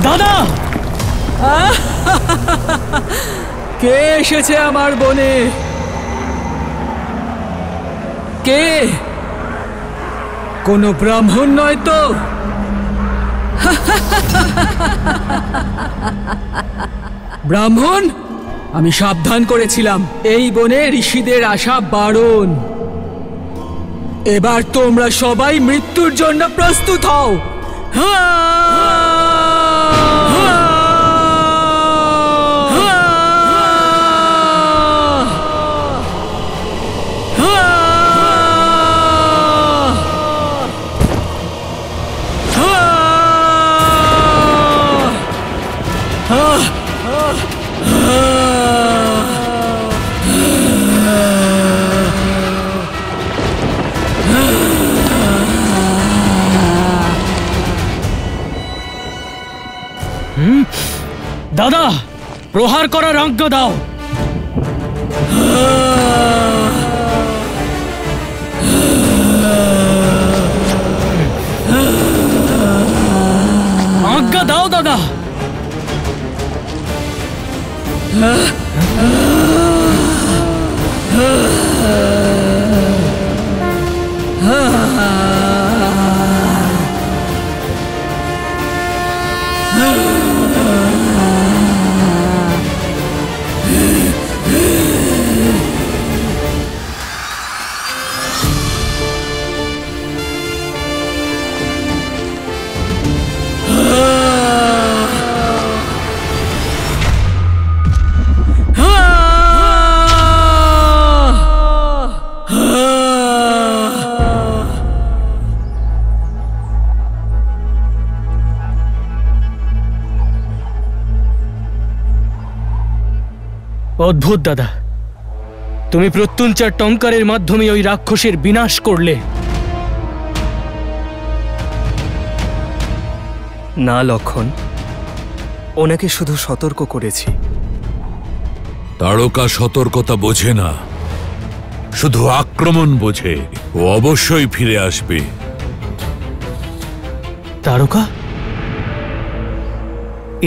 দাদা, কে এসেছে আমার বনে? কে? কোনো ব্রাহ্মণ নয় তো? ব্রাহ্মণ, আমি সাবধান করেছিলাম এই বনে ঋষিদের আসা বারণ। এবার তোমরা সবাই মৃত্যুর জন্য প্রস্তুত হও। দাদা, প্রহার করার আজ্ঞা দাও। আজ্ঞা দাও দাদা। অদ্ভুত দাদা, তুমি প্রত্যুঞ্চার টঙ্কারের মাধ্যমে ওই রাক্ষসের বিনাশ করলে। না লক্ষণ, ওনাকে শুধু সতর্ক করেছি। তারকা সতর্কতা বোঝে না, শুধু আক্রমণ বোঝে। ও অবশ্যই ফিরে আসবে। তারকা?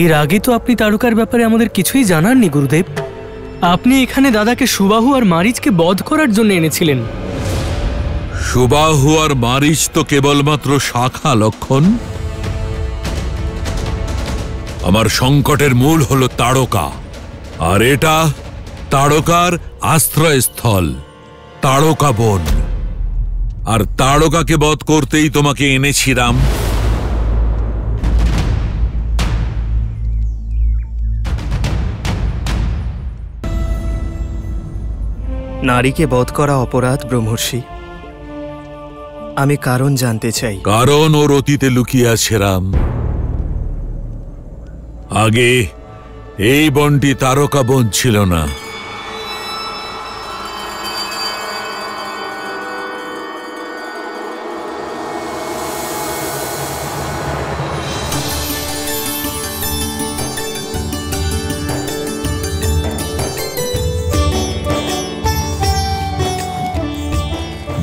এর আগে তো আপনি তারকার ব্যাপারে আমাদের কিছুই জানাননি গুরুদেব। আপনি এখানে দাদাকে সুবাহু আর মারিচকে বধ করার জন্য এনেছিলেন। সুবাহু আর মারিচ তো কেবলমাত্র শাখা লক্ষণ। আমার সংকটের মূল হলো তারকা, আর এটা তারকার আশ্রয়স্থল, তারকা বন। আর তারকাকে বধ করতেই তোমাকে এনেছিলাম। নারীকে বধ করা অপরাধ ব্রহ্মর্ষি। আমি কারণ জানতে চাই। কারণ ওর অতীতে লুকিয়ে আছে রাম। আগে এই বনটি তারকা বন ছিল না।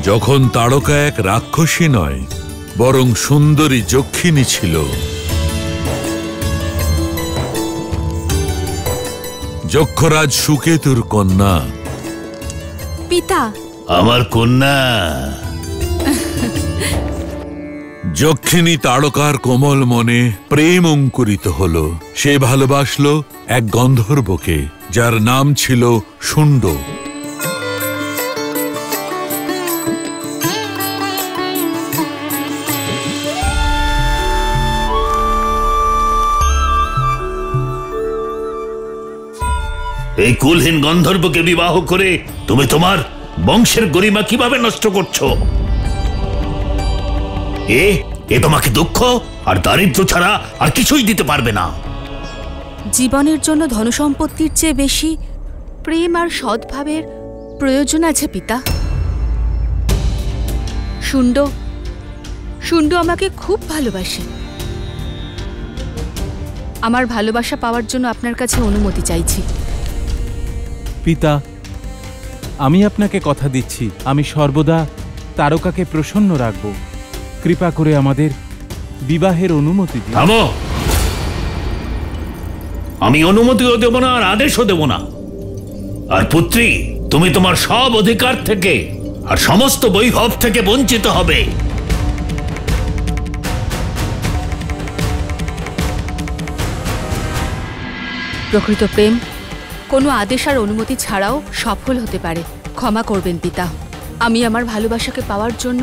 যখন তারকা এক রাক্ষসী নয়, বরং সুন্দরী যক্ষিণী ছিল। যক্ষরাজ সুকেতুর কন্যা। পিতা, আমার কন্যা। যক্ষিণী তারকার কোমল মনে প্রেম অঙ্কুরিত হল। সে ভালোবাসলো এক গন্ধর্বকে, যার নাম ছিল শুণ্ড। এই কুলহীন গন্ধর্বকে বিবাহ করে তুমি তোমার বংশের গরিমা কিভাবে নষ্ট করছো? এ তোমাকে দুঃখ আর দারিদ্র ছাড়া আর কিছুই দিতে পারবে না। জীবনের জন্য ধনসম্পত্তির চেয়ে বেশি প্রেম আর সদ্ভাবের প্রয়োজন আছে পিতা। শুণ্ড আমাকে খুব ভালোবাসে। আমার ভালোবাসা পাওয়ার জন্য আপনার কাছে অনুমতি চাইছি। পিতা, আমি আপনাকে কথা দিচ্ছি, আমি সর্বদা তারকাকে প্রসন্ন রাখব। কৃপা করে আমাদের বিবাহের অনুমতি দিন। থামো! আমি অনুমতিও দেব না, আর আদেশও দেব না। আর পুত্রী, তুমি তোমার সব অধিকার থেকে আর সমস্ত বৈভব থেকে বঞ্চিত হবে। প্রকৃত প্রেম কোনো আদেশ আর অনুমতি ছাড়াও সফল হতে পারে। ক্ষমা করবেন পিতা, আমি আমার ভালোবাসাকে পাওয়ার জন্য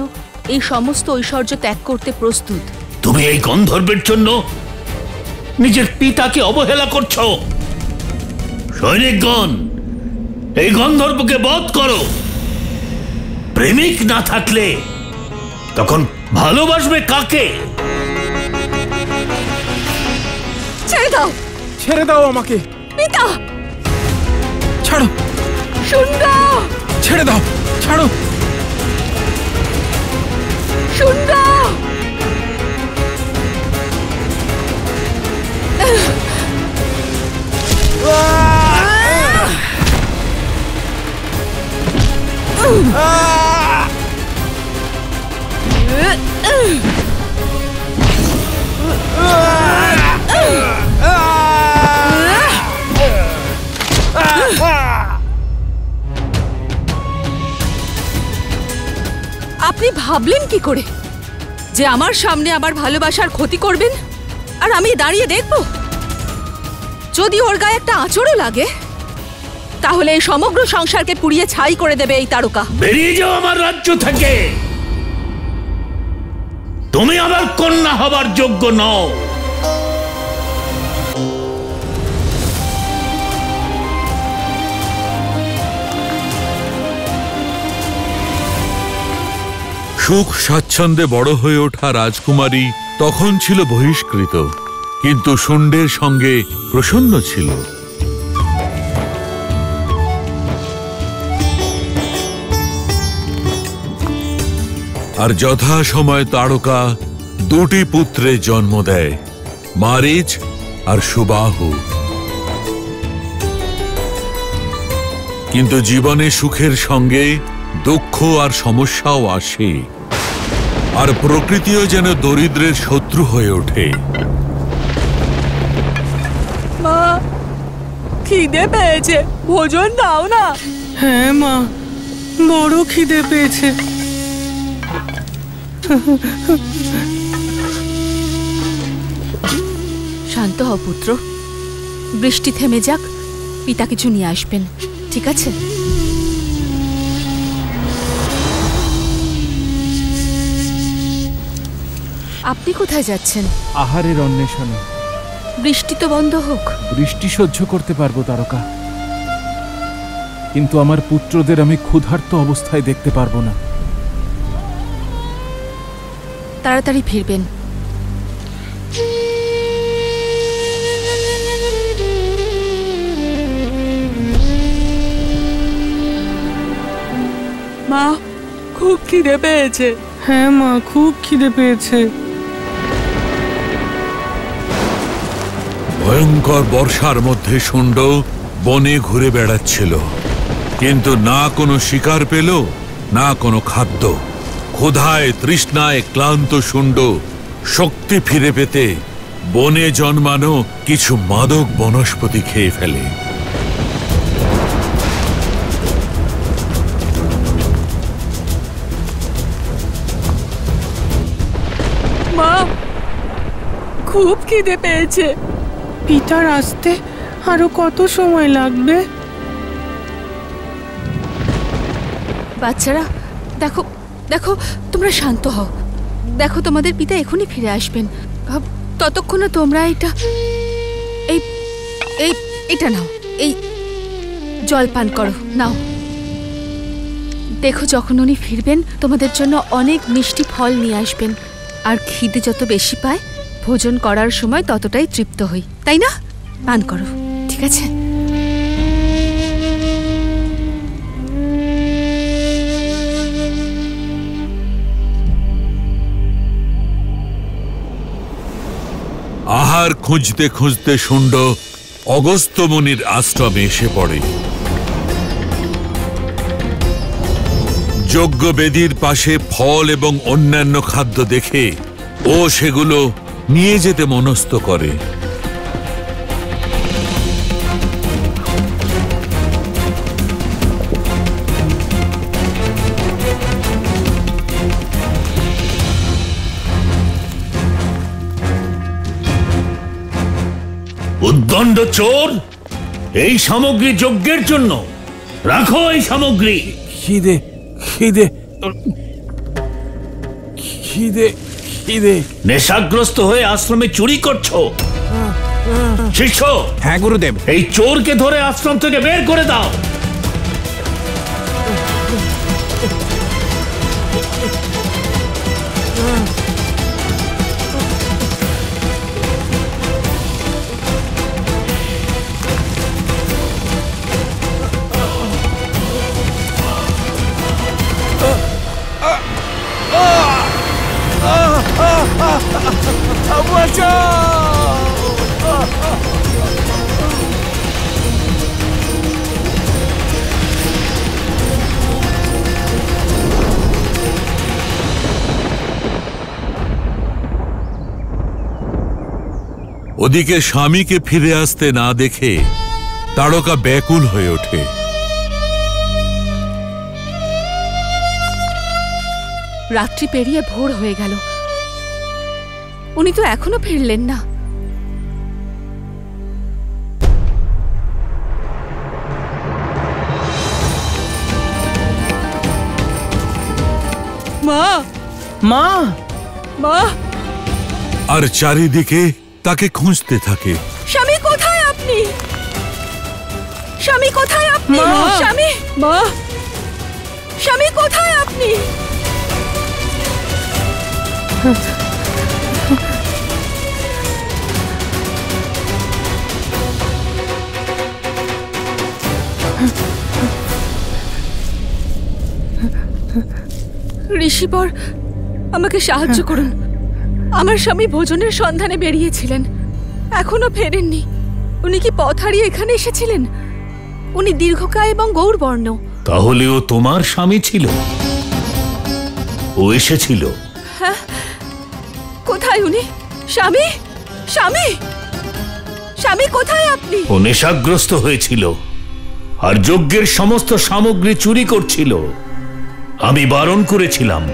এই সমস্ত ঐশ্বর্য ত্যাগ করতে প্রস্তুত। তুমি এই গন্ধর্বের জন্য নিজের পিতাকে অবহেলা করছো। সৈনিকগণ, এই গন্ধর্বকে বধ করো। প্রেমিক না থাকলে তখন ভালোবাসবে কাকে? ছেড়ে দাও, ছেড়ে দাও আমাকে। পিতা! ছাড়ো, সুন্দর! ছেড়ে দাও, ছাড়ো। সুন্দর! আপনি ভাবলেন কি করে যে আমার সামনে আমার ভালোবাসার ক্ষতি করবেন আর আমি দাঁড়িয়ে দেখব? যদি ওর গায়ে একটা আঁচড়ও লাগে তাহলে এই সমগ্র সংসারকে পুড়িয়ে ছাই করে দেবে এই তারকা। বেরিয়ে যাও আমার রাজ্য থেকে। তুমি আমার কন্যা হবার যোগ্য নও। সুখ স্বাচ্ছন্দ্যে বড় হয়ে ওঠা রাজকুমারী তখন ছিল বহিষ্কৃত, কিন্তু শুণ্ডের সঙ্গে প্রসন্ন ছিল। আর যথা সময় তারকা দুটি পুত্রের জন্ম দেয়, মারিচ আর সুবাহু। কিন্তু জীবনে সুখের সঙ্গে দুঃখ আর সমস্যাও আসে, আর প্রকৃতিও যেন দরিদ্রের শত্রু হয়ে ওঠে। মা, খিদে পেয়েছে, ভোজন দাও না। হ্যাঁ মা, বড় খিদে পেয়েছে। শান্ত হও পুত্র, বৃষ্টি থেমে যাক, পিতা কিছু নিয়ে আসবেন, ঠিক আছে? আপনি কোথায় যাচ্ছেন? আহারের অন্বেষণে। বৃষ্টি তো বন্ধ হোক। বৃষ্টি সহ্য করতে পারবো তারকা, কিন্তু আমার পুত্রদের আমি ক্ষুধার্ত অবস্থায় দেখতে পারবো না। তাড়াতাড়ি ফিরবেন। মা, খুব খিদে পেয়েছে। হ্যাঁ মা, খুব খিদে পেয়েছে। ভয়ঙ্কর বর্ষার মধ্যে শুণ্ড বনে ঘুরে বেড়াচ্ছিল, কিন্তু না কোনো শিকার পেল, না কোনো খাদ্য। ক্ষুধায় তৃষ্ণায় ক্লান্ত শুণ্ড শক্তি ফিরে পেতে বনে জন্মানো কিছু মাদক বনস্পতি খেয়ে ফেলে। মা, খুব খিদে পেয়েছে। পিতার আসতে আরো কত সময় লাগবে? বাচ্চারা, দেখো দেখো, তোমরা শান্ত হও। দেখো, তোমাদের পিতা এখনই ফিরে আসবেন। ততক্ষণে তোমরা এটা নাও, এই জল পান করো, নাও। দেখো, যখন উনি ফিরবেন তোমাদের জন্য অনেক মিষ্টি ফল নিয়ে আসবেন। আর খিদে যত বেশি পায়, ভোজন করার সময় ততটাই তৃপ্ত হই, তাই না? পান করো, ঠিক আছে? আহার খুঁজতে খুঁজতে শুণ্ড অগস্ত্য মুনির আশ্রমে এসে পড়ে। যজ্ঞবেদীর পাশে ফল এবং অন্যান্য খাদ্য দেখে ও সেগুলো নিয়ে যেতে মনস্থ করে। উদ্দণ্ড চোর, এই সামগ্রী যজ্ঞের জন্য। রাখো এই সামগ্রী। খিদে খিদে খিদে খিদে। নেশাগ্রস্ত হয়ে আশ্রমে চুরি করছো। শিষ্য, হ্যাঁ গুরুদেব। এই চোরকে ধরে আশ্রম থেকে বের করে দাও। ওদিকে স্বামীকে ফিরে আসতে না দেখে তারকা ব্যাকুল হয়ে ওঠে। রাত্রি পেরিয়ে ভোর হয়ে গেল, উনি তো এখনো ফিরলেন না। মা, মা, মা! আর চারিদিকে তাকে খুঁজতে থাকে। স্বামী কোথায় আপনি? স্বামী কোথায় আপনি? স্বামী, মা! স্বামী কোথায় আপনি? ঋষিবর, আমাকে সাহায্য করুন। আমার স্বামী ভোজনের সন্ধানে বেরিয়েছিলেন, এখনো ফেরেননি। উনি কি পথ হারিয়ে এখানে এসেছিলেন? উনি দীর্ঘকায় এবং গৌরবর্ণ। তাহলে ও তোমার স্বামী ছিল? ও এসেছিল? হ্যাঁ। কোথায় উনি? স্বামী, স্বামী, স্বামী কোথায় আপনি? ও নেশাগ্রস্ত হয়েছিল আর যজ্ঞের সমস্ত সামগ্রী চুরি করছিল। আমি বারণ করেছিলাম,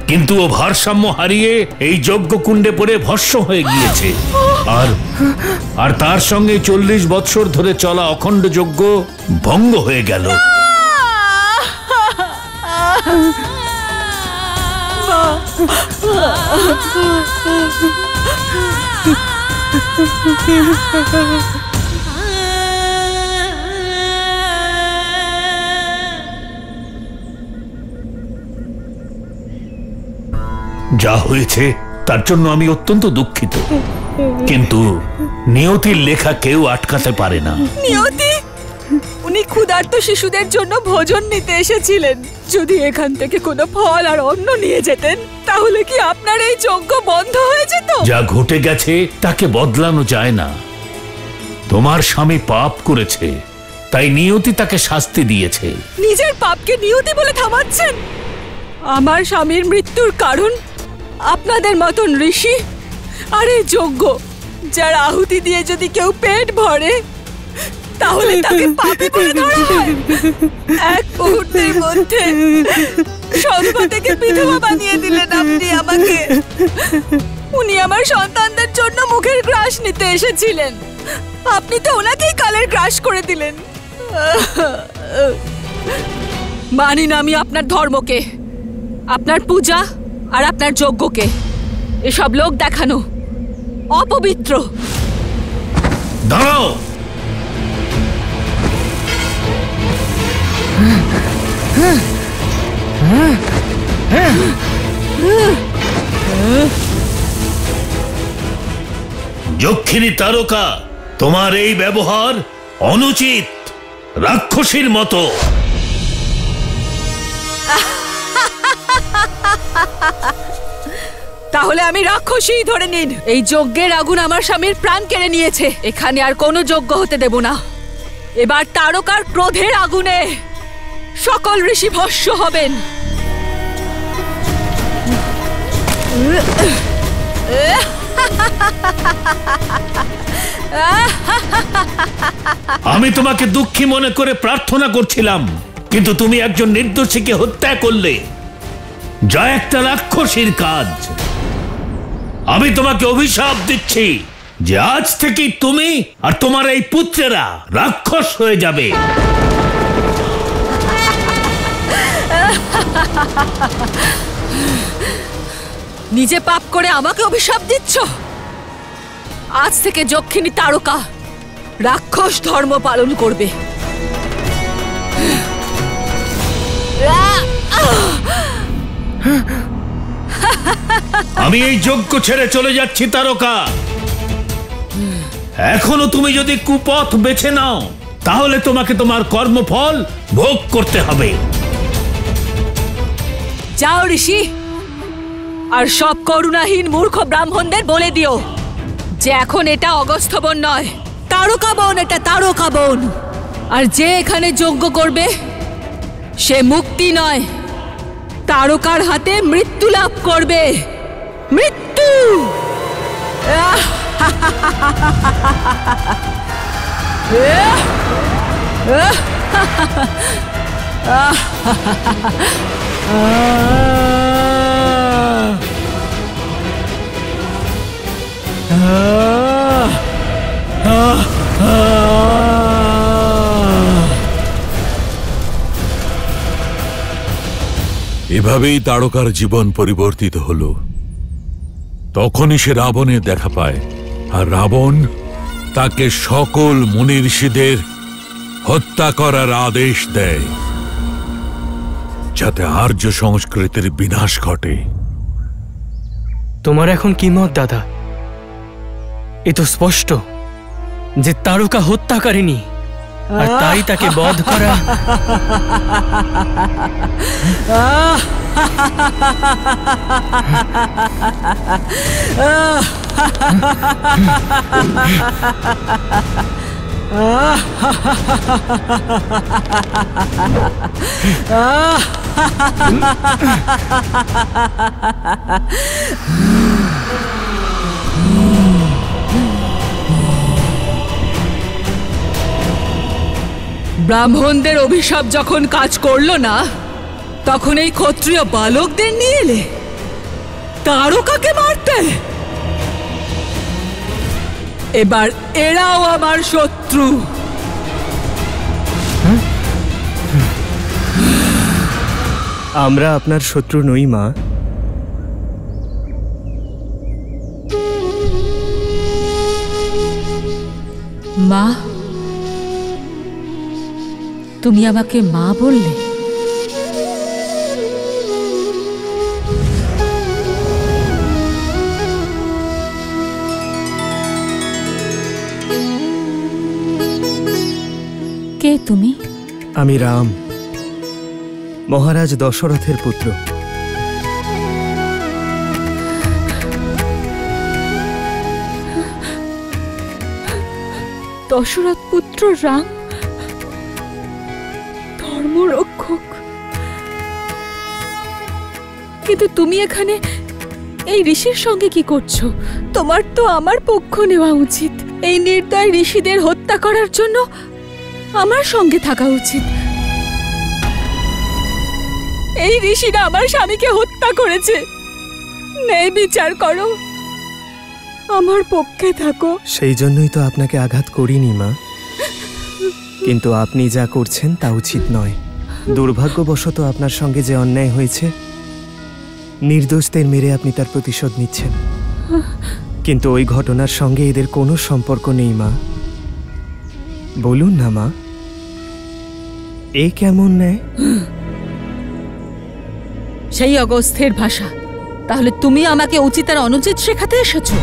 কিন্তু ও ভারসাম্য হারিয়ে এই যজ্ঞকুণ্ডে পড়ে ভস্ম হয়ে গিয়েছে। আর তার সঙ্গে 40 বৎসর ধরে চলা অখণ্ড যজ্ঞ ভঙ্গ হয়ে গেল। যা হয়েছে তার জন্য আমি অত্যন্ত দুঃখিত, কিন্তু নিয়তির লেখা কেউ আটকাতে পারে না। নিয়তি? উনি ক্ষুধার্ত শিশুদের জন্য ভোজন নিতে এসেছিলেন। যদি এখান থেকে কোনো ফল আর অন্ন নিয়ে যেতেন, তাহলে কি আপনার এই যজ্ঞ বন্ধ হয়ে যেত? যা ঘটে গেছে তাকে বদলানো যায় না। তোমার স্বামী পাপ করেছে, তাই নিয়তি তাকে শাস্তি দিয়েছে। নিজের পাপকে নিয়তি বলে থামাচ্ছেন? আমার স্বামীর মৃত্যুর কারণ আপনাদের মতন ঋষি আর এই যজ্ঞ, যার আহুতি দিয়ে যদি কেউ পেট ভরে, তাহলে তাকে পাপী বলে ধরা হয়। এক মুহূর্তের মধ্যে সধবা থেকে বিধবা বানিয়ে দিলেন আপনি আমাকে। উনি আমার সন্তানদের জন্য মুখের গ্রাস নিতে এসেছিলেন, আপনি তো ওনাকেই কালের গ্রাস করে দিলেন। মানি না আমি আপনার ধর্মকে, আপনার পূজা আর আপনার যজ্ঞকে। এসব লোক দেখানো, অপবিত্র। দাঁড়াও! যক্ষিণী তারকা, তোমার এই ব্যবহার অনুচিত, রাক্ষসীর মতো। তাহলে আমি রাক্ষসী ধরে নিন। এই যজ্ঞের আগুন আমার স্বামীর প্রাণ কেড়ে নিয়েছে। এখানে আর কোনো যজ্ঞ হতে দেব না। এবার তারকার ক্রোধের আগুনে সকল ঋষি ভস্ম হবেন। আমি তোমাকে দুঃখী মনে করে প্রার্থনা করছিলাম, কিন্তু তুমি একজন নির্দোষীকে হত্যা করলে, যা একটা রাক্ষসীর কাজ। আমি তোমাকে অভিশাপ দিচ্ছি যে আজ থেকেই তুমি আর তোমার এই পুত্রেরা রাক্ষস হয়ে যাবে। নিজে পাপ করে আমাকে অভিশাপ দিচ্ছ? আজ থেকে যক্ষিণী তারকা রাক্ষস ধর্ম পালন করবে। আমি এই যজ্ঞ ছেড়ে চলে যাচ্ছি তারকা। এখনো তুমি যদি কুপথ বেছে নাও, তাহলে তোমাকে তোমার কর্মফল ভোগ করতে হবে। যাও ঋষি, আর সব করুণাহীন মূর্খ ব্রাহ্মণদের বলে দিও যে এখন এটা অগস্ত্য বন নয়, তারকা বন। এটা তারকা বন। আর যে এখানে যজ্ঞ করবে সে মুক্তি নয়, তারকার হাতে মৃত্যু লাভ করবে। মৃত্যু। এভাবেই তারকার জীবন পরিবর্তিত হলো। তখনই সে রাবণের দেখা পায়, আর রাবণ তাকে সকল মুনি ঋষিদের হত্যা করার আদেশ দেয়, যাতে আর্য সংস্কৃতির বিনাশ ঘটে। তোমার এখন কি মত দাদা? এ তো স্পষ্ট যে তারকা হত্যাকারিণী, আর তাই তাকে বধ করা। ব্রাহ্মণদের অভিশাপ যখন কাজ করলো না, তখন এই ক্ষত্রিয় বালকদের নিয়ে এলে তারকাকে মারতে। এবার এরাও আমার শত্রু। আমরা আপনার শত্রু নই মা। মা, তুমি আমাকে মা বললে? কে তুমি? আমি রাম, মহারাজ দশরথের পুত্র। দশরথ পুত্র রাম, ধর্মরক্ষক। কিন্তু তুমি এখানে এই ঋষির সঙ্গে কি করছো? তোমার তো আমার পক্ষ নেওয়া উচিত। এই নির্দয় ঋষিদের হত্যা করার জন্য আমার সঙ্গে থাকা উচিত। এই ঋষিরা আমার স্বামীকে হত্যা করেছে। ন্যায় বিচার করো, আমার পক্ষে থাকো। সেই জন্যই তো আপনাকে আঘাত করিনি মা, কিন্তু আপনি যা করছেন তা উচিত নয়। দুর্ভাগ্যবশত আপনার সঙ্গে যে অন্যায় হয়েছে, নির্দোষদের মেরে আপনি তার প্রতিশোধ নিচ্ছেন। কিন্তু ওই ঘটনার সঙ্গে এদের কোনো সম্পর্ক নেই মা। বলুন না মা, এ কেমন ন্যায়? সেই অগস্ত্যের ভাষা। তাহলে তুমি আমাকে উচিত আর অনুচিত শেখাতে এসেছো?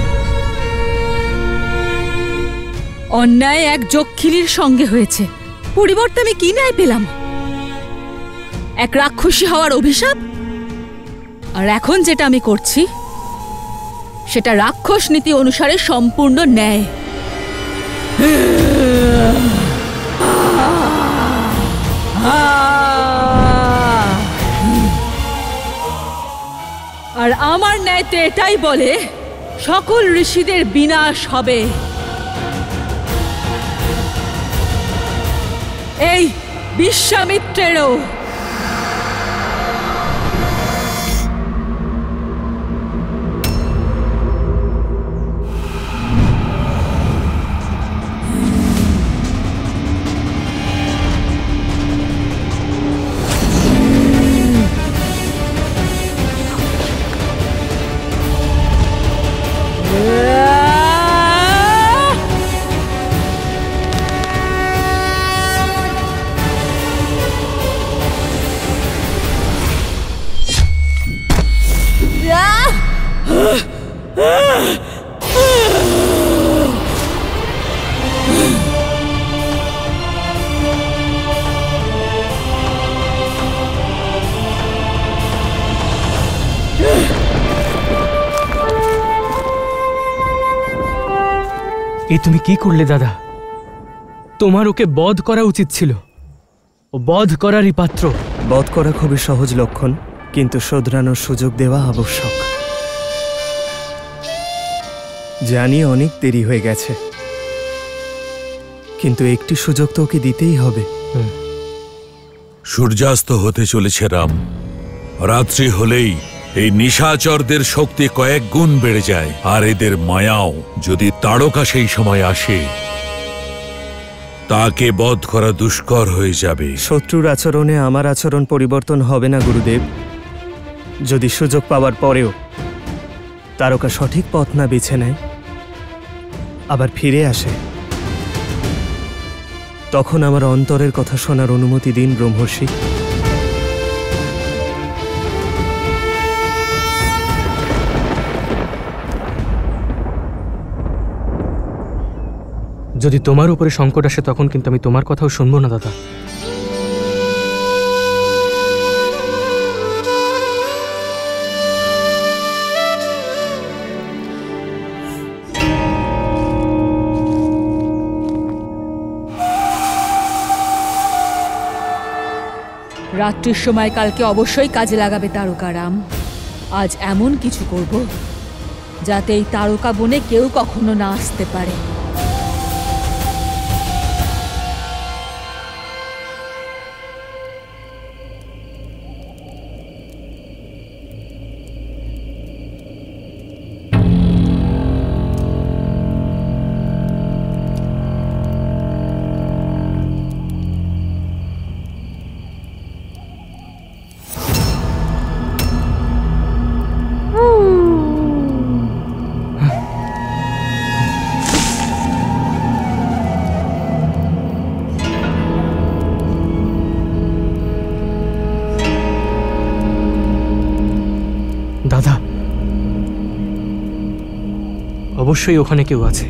অন্যায় এক যক্ষিণীর সঙ্গে হয়েছে, পরিবর্তে আমি কি ন্যায় পেলাম? এক রাক্ষসী হওয়ার অভিশাপ। আর এখন যেটা আমি করছি সেটা রাক্ষস নীতি অনুসারে সম্পূর্ণ ন্যায়। আর আমার ন্যায় তো এটাই বলে সকল ঋষিদের বিনাশ হবে। এই বিশ্বামিত্রেরও। এ তুমি কি করলে দাদা? তোমার ওকে বধ করা উচিত ছিল। ও বধ করারই পাত্র। বধ করা খুবই সহজ লক্ষণ, কিন্তু শোধরানোর সুযোগ দেওয়া আবশ্যক। জানি অনেক দেরি হয়ে গেছে, কিন্তু একটি সুযোগ তো ওকে দিতেই হবে। সূর্যাস্ত হতে চলেছে রাম। রাত্রি হলেই এই নিশাচরদের শক্তি কয়েক গুণ বেড়ে যায়, আর এদের মায়াও। যদি তারকা সেই সময় আসে, তাকে বধ করা দুষ্কর হয়ে যাবে। শত্রুর আচরণে আমার আচরণ পরিবর্তন হবে না গুরুদেব। যদি সুযোগ পাওয়ার পরেও তারকা সঠিক পথ না বেছে নেয়, আবার ফিরে আসে, তখন আমার অন্তরের কথা শোনার অনুমতি দিন ব্রহ্মর্ষি। যদি তোমার উপরে সংকট আসে, তখন কিন্তু আমি তোমার কথাও শুনবো না দাদা। রাত্রির সময় কালকে অবশ্যই কাজে লাগাবে তারকারাম। আজ এমন কিছু করব যাতে এই তারকা বনে কেউ কখনো না আসতে পারে। দাদা, অবশ্যই ওখানে কেউ আছে।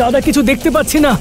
দাদা, কিছু দেখতে পাচ্ছি না।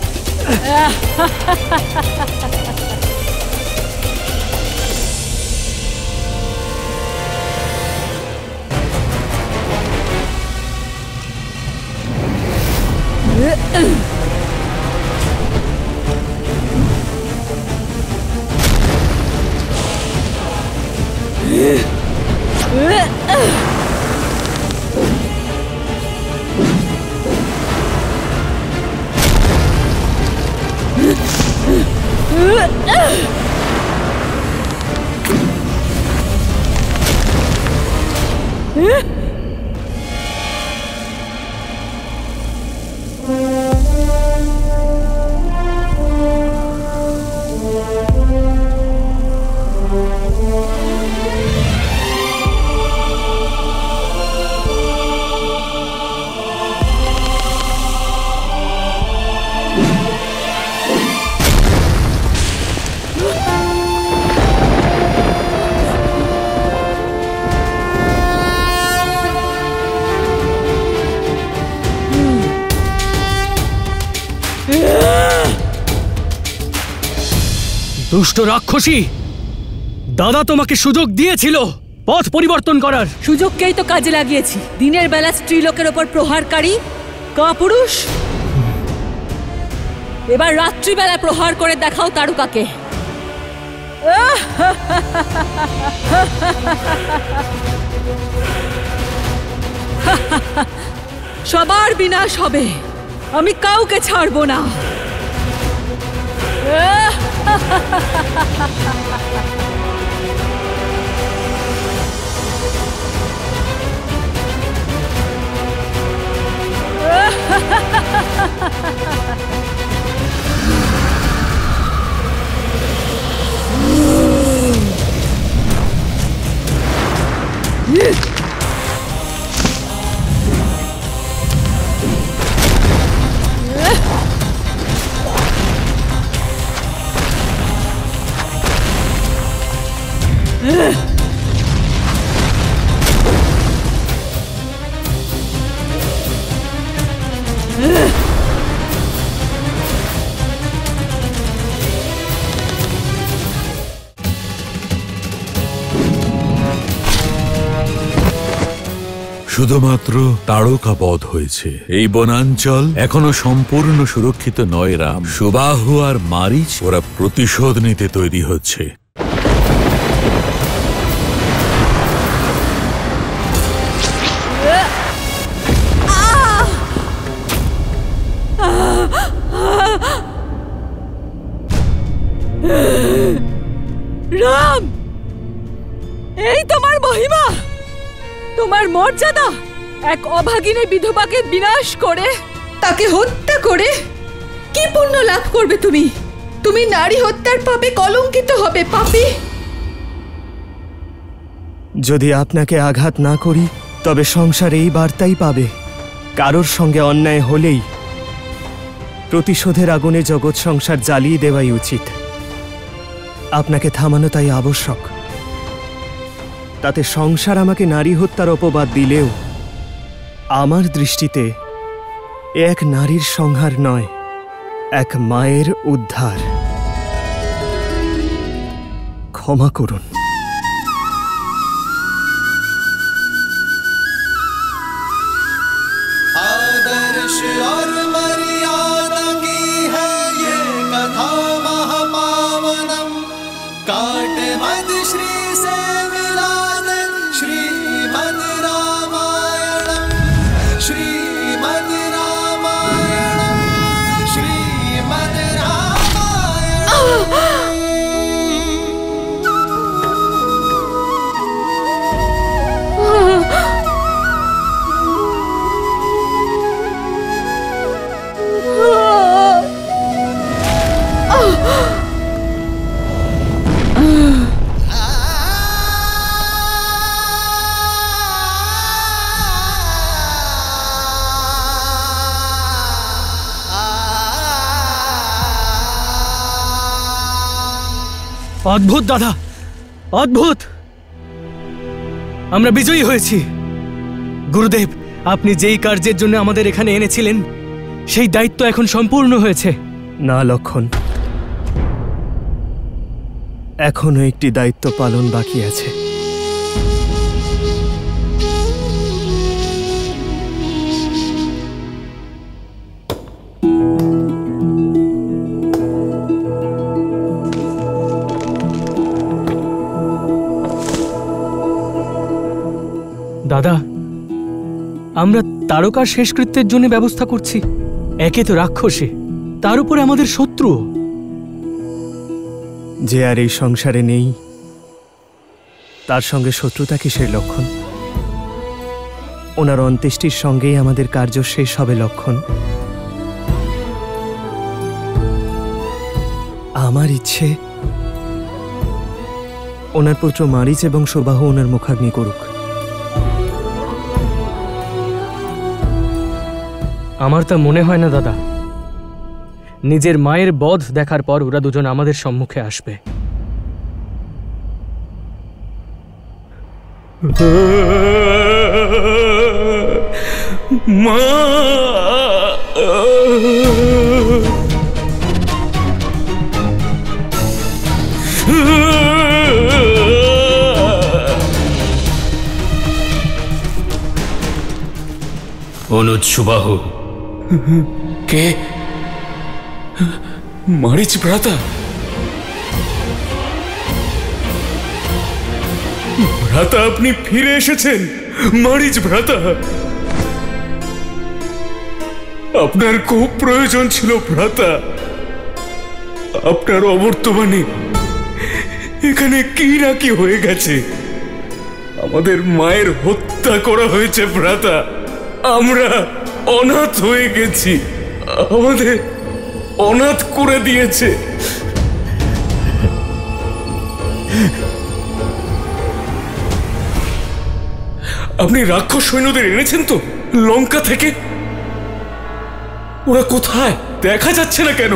দুষ্ট রাক্ষসী, দাদা তোমাকে সুযোগ দিয়েছিল পথ পরিবর্তন করার। সুযোগকেই তো কাজে লাগিয়েছি। দিনের বেলা স্ত্রীলোকের ওপর প্রহারকারী কাপুরুষ, এবার রাত্রিবেলা প্রহার করে দেখাও তারকাকে। সবার বিনাশ হবে, আমি কাউকে ছাড়বো না। শুধুমাত্র তারকা বধ হয়েছে। এই বনাঞ্চল এখনো সম্পূর্ণ সুরক্ষিত নয় রাম। সুবাহু আর মারিচ ওরা প্রতিশোধ নিতে তৈরি হচ্ছে। রাম, এই তোমার মহিমা, তোমার মর্যাদা। এক অভাগিনী বিধবাকে বিনাশ করে, তাকে হত্যা করে কি পুণ্য লাভ করবে তুমি? তুমি নারী হত্যার পাপে কলঙ্কিত হবে, পাপী। যদি আপনাকে আঘাত না করি তবে সংসার এই বার্তাই পাবে, কারোর সঙ্গে অন্যায় হলেই প্রতিশোধের আগুনে জগৎ সংসার জ্বালিয়ে দেওয়াই উচিত। আপনাকে থামানো তাই আবশ্যক। তাতে সংসার আমাকে নারী হত্যার অপবাদ দিলেও আমার দৃষ্টিতে এক নারীর সংহার নয়, এক মায়ের উদ্ধার। ক্ষমা করুন। आदर्श और मर्यादा की है ये कथा महापावनम। काट मद श्री से मिला दे श्रीमद् रामायणम, श्रीमद् रामायणम, श्रीमद् रामायणम। অদ্ভুত দাদা, অদ্ভুত। আমরা বিজয়ী হয়েছি। গুরুদেব, আপনি যেই কার্যের জন্য আমাদের এখানে এনেছিলেন সেই দায়িত্ব এখন সম্পূর্ণ হয়েছে। না লক্ষণ, এখনো একটি দায়িত্ব পালন বাকি আছে। দাদা, আমরা তারকার শেষকৃত্যের জন্য ব্যবস্থা করছি। একে তো রাক্ষসী, তার উপরে আমাদের শত্রু। যে আর এই সংসারে নেই তার সঙ্গে শত্রুতা কিসের লক্ষণ? ওনার অন্ত্যেষ্টির সঙ্গেই আমাদের কার্য শেষ হবে লক্ষণ। আমার ইচ্ছে ওনার পুত্র মারিচ এবং সুবাহু ওনার মুখাগ্নি করুক। আমার তা মনে হয় না দাদা। নিজের মায়ের বধ দেখার পর ওরা দুজন আমাদের সম্মুখে আসবে। মা, অনুজ সুবাহু। কে? মারিচ ভ্রাতা? ভ্রাতা, আপনি ফিরে এসেছেন। মারিচ ভ্রাতা, আপনার খুব প্রয়োজন ছিল ভ্রাতা। আপনার অবর্তমানে এখানে কি না কি হয়ে গেছে। আমাদের মায়ের হত্যা করা হয়েছে ভ্রাতা। আমরা অনাথ হয়ে গেছি। আমাদের অনাথ করে দিয়েছে। আপনি রাক্ষস সৈন্যদের এনেছেন তো লঙ্কা থেকে? ওরা কোথায়? দেখা যাচ্ছে না কেন?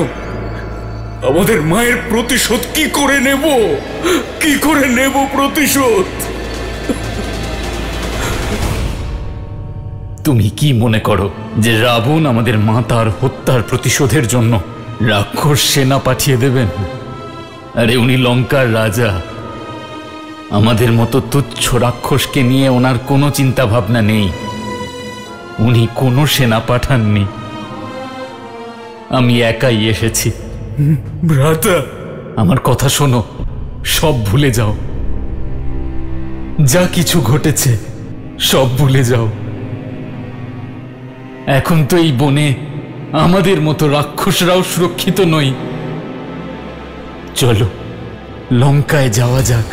আমাদের মায়ের প্রতিশোধ কি করে নেব? কি করে নেব প্রতিশোধ? তুমি কি মনে করো যে রাবণ আমাদের মাতার হত্যার প্রতিশোধের জন্য রাক্ষস সেনা পাঠিয়ে দেবেন? আরে উনি লঙ্কার রাজা। আমাদের মতো তুচ্ছ রাক্ষসকে নিয়ে ওনার কোনো চিন্তা ভাবনা নেই। উনি কোনো সেনা পাঠাননি, আমি একাই এসেছি। ভ্রাতা, আমার কথা শোনো, সব ভুলে যাও। যা কিছু ঘটেছে সব ভুলে যাও। এখন তো এই বনে আমাদের মতো রাক্ষসরাও সুরক্ষিত নই। চলো লঙ্কায় যাওয়া যাক।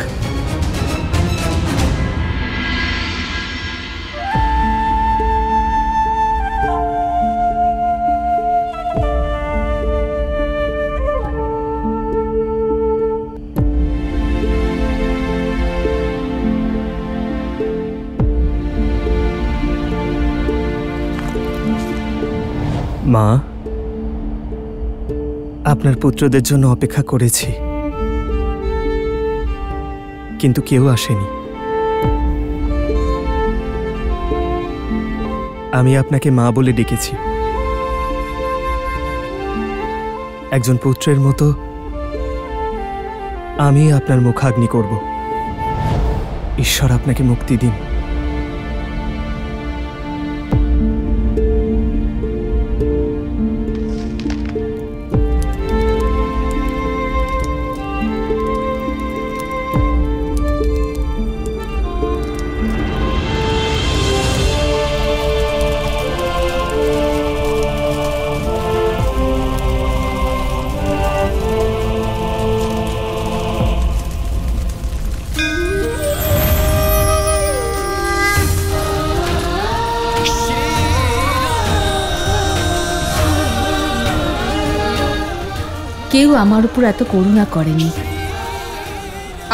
মা, আপনার পুত্রদের জন্য অপেক্ষা করেছি, কিন্তু কেউ আসেনি। আমি আপনাকে মা বলে ডেকেছি। একজন পুত্রের মতো আমি আপনার মুখাগ্নি করব। ঈশ্বর আপনাকে মুক্তি দিন। কেউ আমার উপর এত করুণা করেনি।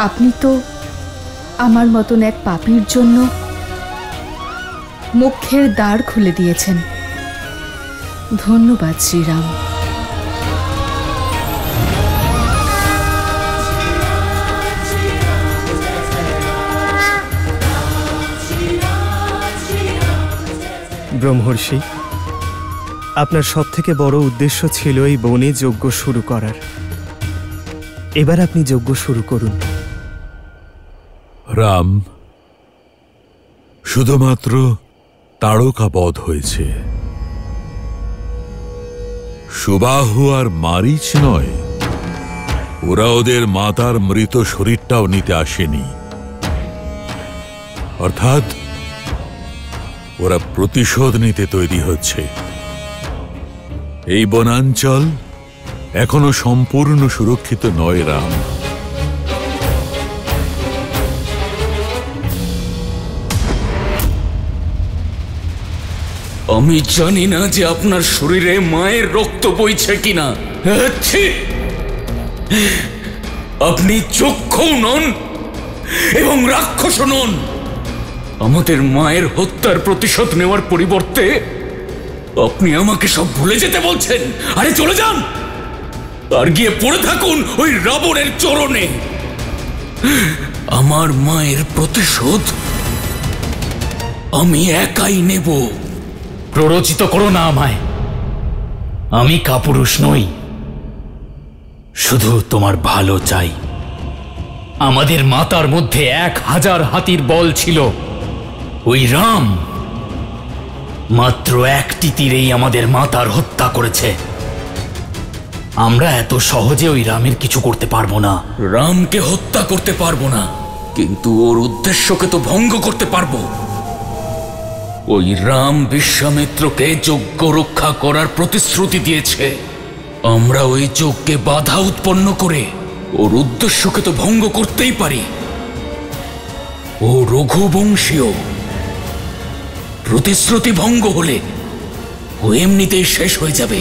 আপনি তো আমার মতন এক পাপীর জন্য মোক্ষের দ্বার খুলে দিয়েছেন। ধন্যবাদ শ্রীরাম। ব্রহ্মর্ষি, আপনার সবথেকে বড় উদ্দেশ্য ছিল এই বনে যজ্ঞ শুরু করার। এবার আপনি যজ্ঞ শুরু করুন। রাম, শুধুমাত্র তাড়কা বধ হয়েছে, সুবাহু আর মারিচ নয়। ওরা ওদের মাতার মৃত শরীরটাও নিতে আসেনি। অর্থাৎ ওরা প্রতিশোধ নিতে তৈরি হচ্ছে। এই বনাঞ্চল এখনো সম্পূর্ণ সুরক্ষিত নয় রাম। আমি জানি না যে আপনার শরীরে মায়ের রক্ত বইছে কিনা। আপনি চক্ষু নন এবং রাক্ষস নন। আমাদের মায়ের হত্যার প্রতিশোধ নেওয়ার পরিবর্তে আপনি আমাকে সব ভুলে যেতে বলছেন। আরে চলে যান আর গিয়ে পড়ে থাকুন ওই রাবণের চরণে। আমার মায়ের প্রতিশোধ আমি একাই নেব। প্ররোচিত করো না আমায়। আমি কাপুরুষ নই, শুধু তোমার ভালো চাই। আমাদের মাতার মধ্যে 1000 হাতির বল ছিল। ওই রাম মাত্র একটি তীরেই আমাদের মাতার হত্যা করেছে। আমরা এত সহজে ওই রামের কিছু করতে পারবো না। রামকে হত্যা করতে পারবো না, কিন্তু ওর উদ্দেশ্যকে তো ভঙ্গ করতে পারবো। ওই রাম বিশ্বামিত্রকে যজ্ঞ রক্ষা করার প্রতিশ্রুতি দিয়েছে। আমরা ওই যজ্ঞে বাধা উৎপন্ন করে ওর উদ্দেশ্যকে তো ভঙ্গ করতেই পারি। ও রঘুবংশীয়, প্রতিশ্রুতি ভঙ্গ হলে ও এমনিতেই শেষ হয়ে যাবে।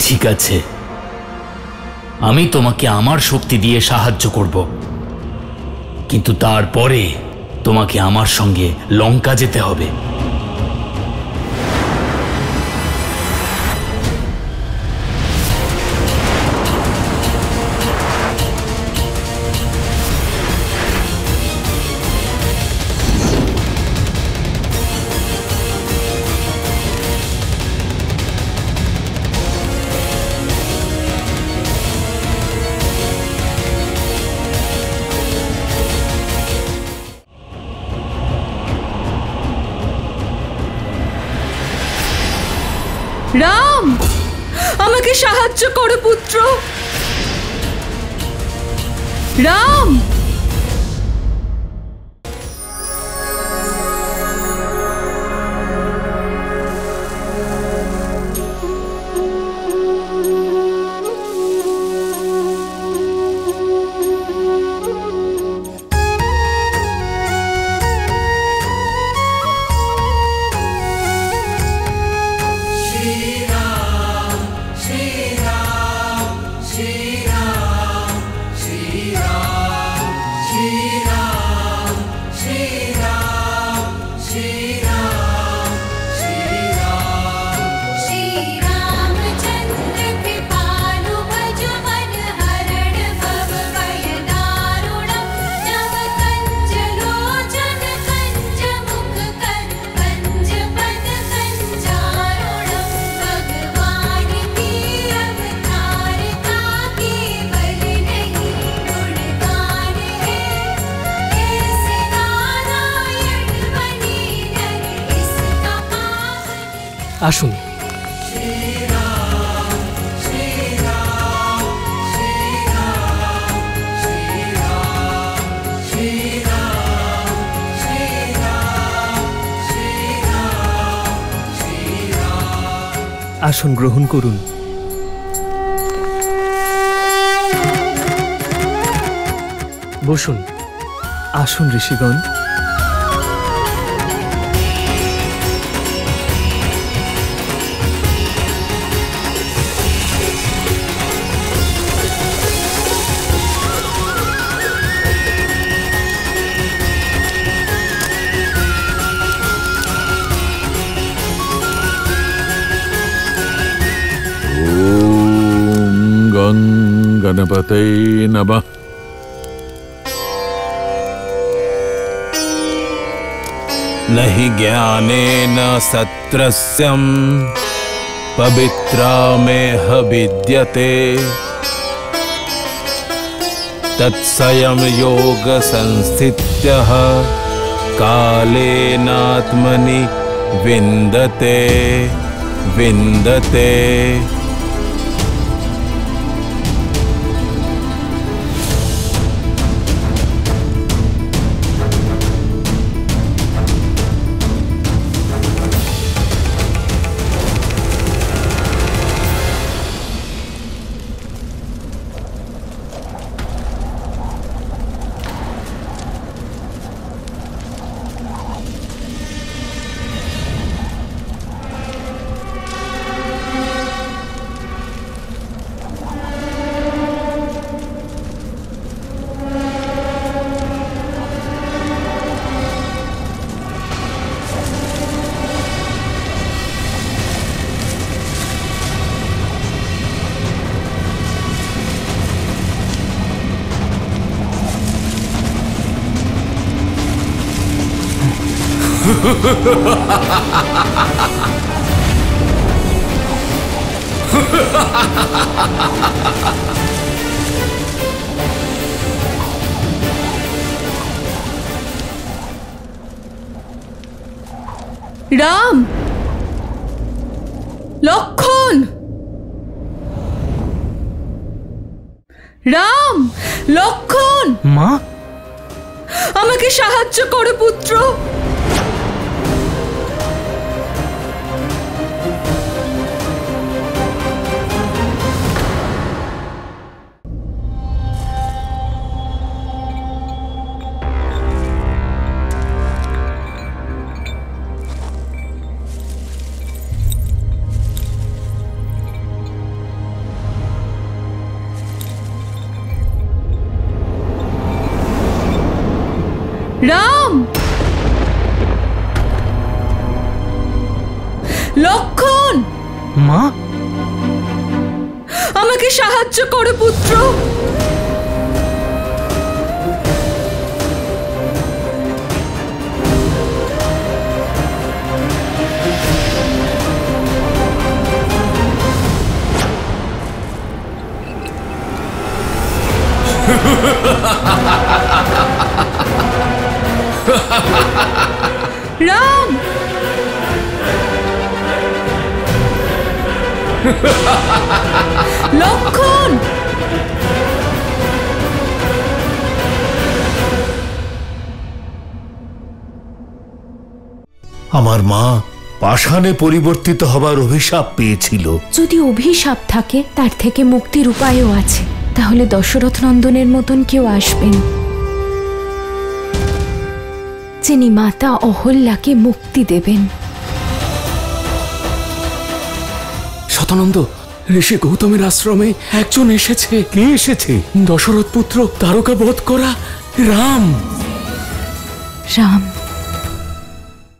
ঠিক আছে, আমি তোমাকে আমার শক্তি দিয়ে সাহায্য করব, কিন্তু তারপরে তোমাকে আমার সঙ্গে লঙ্কা যেতে হবে। রাম, আমাকে সাহায্য করো পুত্র। রাম, আসুন। আসুন, গ্রহণ করুন। বসুন। আসুন ঋষিগণ। गणपते नमः। नहि ज्ञानेन सत्रस्यं पवित्रमेह विद्यते तत्स्वयं योगसंस्थितः कालेनात्मनि विन्दते विन्दते। রাম, লক্ষণ, রাম, লক্ষণ, মা, আমাকে সাহায্য করো পুত্র। রাম, লক্ষণ, মা, আমাকে সাহায্য করো পুত্র। রাম, লক্ষণ, আমার মা পাষাণে পরিবর্তিত হবার অভিশাপ পেয়েছিল। যদি অভিশাপ থাকে তার থেকে মুক্তির উপায়ও আছে। তাহলে দশরথ নন্দনের মতন কেউ আসবেন, যিনি মাতা অহল্যাকে মুক্তি দেবেন। শতানন্দ, ঋষি গৌতমের আশ্রমে একজন এসেছে। কে এসেছে? দশরথ পুত্র তারকা বধ করা রাম। রাম